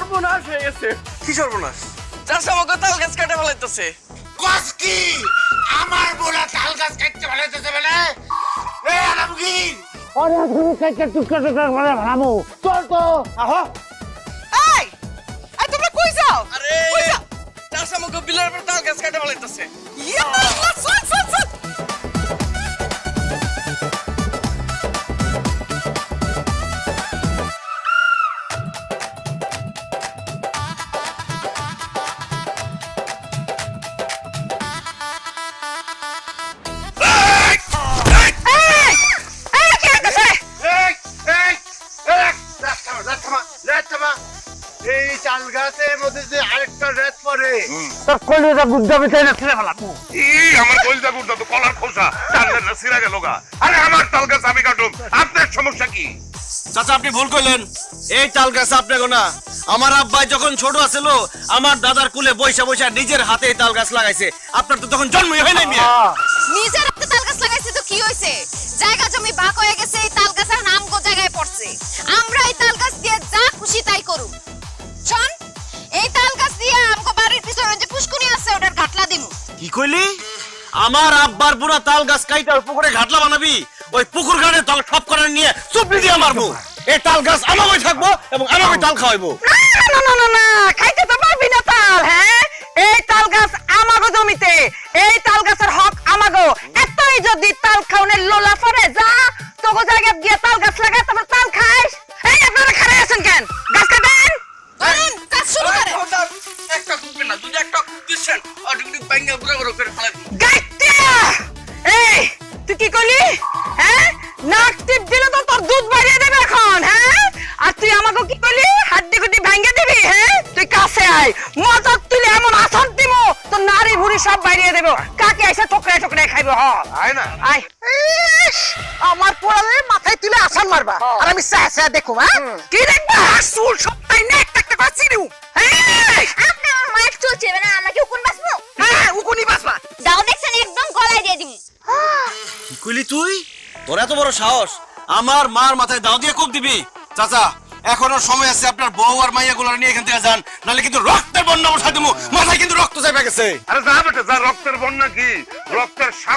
সর্বনাশ হয়ে গেছে। কি সর্বনাশ? চাচা আমাকে তাল গাছ কাটে ফেলাইতেছে। কস কি আমার বলা তাল গাছ কাটতে ফেলাইতেছে বলে? এ আলমগীর ওরে তুমি কাটতে টুকরা টুকরা করে ভাঙামু। চল তো আহো। এই এই তোমরা কই যাও? আরে চাচা আমাকে বিলের উপর তাল গাছ কাটে ফেলাইতেছে। ইয়া আল্লাহ সর সর সর। এই তাল গাছের মধ্যে যে আরেকটা রেত পড়ে তোর কলিজা গুদ্দা বিছাই না ছেড়ে ফেলাবো। এই আমার কলিজা গুড়টা তো কলার খোসা টানলে না ছিঁড়া গেল গা। আরে আমার তাল গাছ আমি কাটুম, আপনার সমস্যা কি? চাচা আপনি ভুল কইলেন, এই তাল গাছ আপনাকে না। আমার আব্বাই যখন ছোট আছিল আমার দাদার কুলে বৈশা বৈশা নিজের হাতে এই তাল গাছ লাগাইছে। আপনার তো তখন জন্মই হয় নাই মিয়া। নিজের হাতে তাল গাছ লাগাইছে তো কি হইছে? জায়গা জমি বাক হয়ে গেছে, এই তাল গাছের নাম গো জায়গায় পড়ছে। আমরা এই তাল গাছ দিয়ে যা খুশি তাই করু। শোন, এই তাল গাছ দিয়ে আমগো বাড়ির পিছনে যে পুষ্কুনি আছে ওটার ঘাটলা দিমু। কি কইলি? আমার আব্বার পুরা তাল গাছ কাইটা ওই পুকুরে ঘাটলা বানাবি? ওই পুকুর ঘাটে তাল সব করে নিয়ে চুপড়ি দিয়ে মারবো। এই তাল গাছ আমাকে থাকবো এবং আমাকে তাল খাওয়াইবো। না না না না, খাইতে তো পারবি না তাল। হ্যাঁ, এই তাল গাছ আমাগো জমিতে, এই তাল গাছের হক আমাগো। এতই যদি তাল খাওনের লোলা পড়ে যা তোগো জায়গায় গিয়ে তাল গাছ লাগা, তারপর তাল খাইস। এই আপনারা খারাপ আছেন কেন? গাছ কাটেন। ধরেন কাজ শুরু করেন। একটা কুপে না, যদি একটা কুপ দিছেন অটোমেটিক ব্যাঙ্গা পুরো পুরো করে ফেলাই দিই। গাইত্যা! এই তুই কি করলি? হ্যাঁ, নাক টিপ দিলে তো তোর দুধ বাড়িয়ে দেবে এখন। হ্যাঁ, আর তুই আমাকে কি করলি? হাড্ডি গুড্ডি ভাঙিয়ে দিবি? হ্যাঁ, তুই কাছে আয়, মদত তুলে এমন আসান দিমু তোর নারী ভুড়ি সব বাড়িয়ে দেবো। কাকে এসে ঠোকরে ঠোকরে খাইবো। আয় না। আয়। ইস, আমার পোড়ালে মাথায় তুলে আসান মারবা আর আমি চাই দেখো। হ্যাঁ, কি দেখবা? চুল সবটাই না একটা একটা করে চিরু। আপনি আমার মাইক চলছে না, আমাকে উকুন বাসবো। হ্যাঁ, উকুনি বাসবা। দাও দেখছেন একদম গলায় দিয়ে দিমু। কি কইলি তুই? তোর এত বড় সাহস আমার মার মাথায় দাও দিয়ে কোপ দিবি? চাচা এখনো সময় আছে, আপনার বউ আর মাইয়া গুলো নিয়ে এখান থেকে যান, নাহলে কিন্তু রক্তের বন্যা বসাই দেবো। মাথায় কিন্তু রক্ত চাইপা গেছে। আরে যা বেটা যা, রক্তের বন্যা কি রক্তের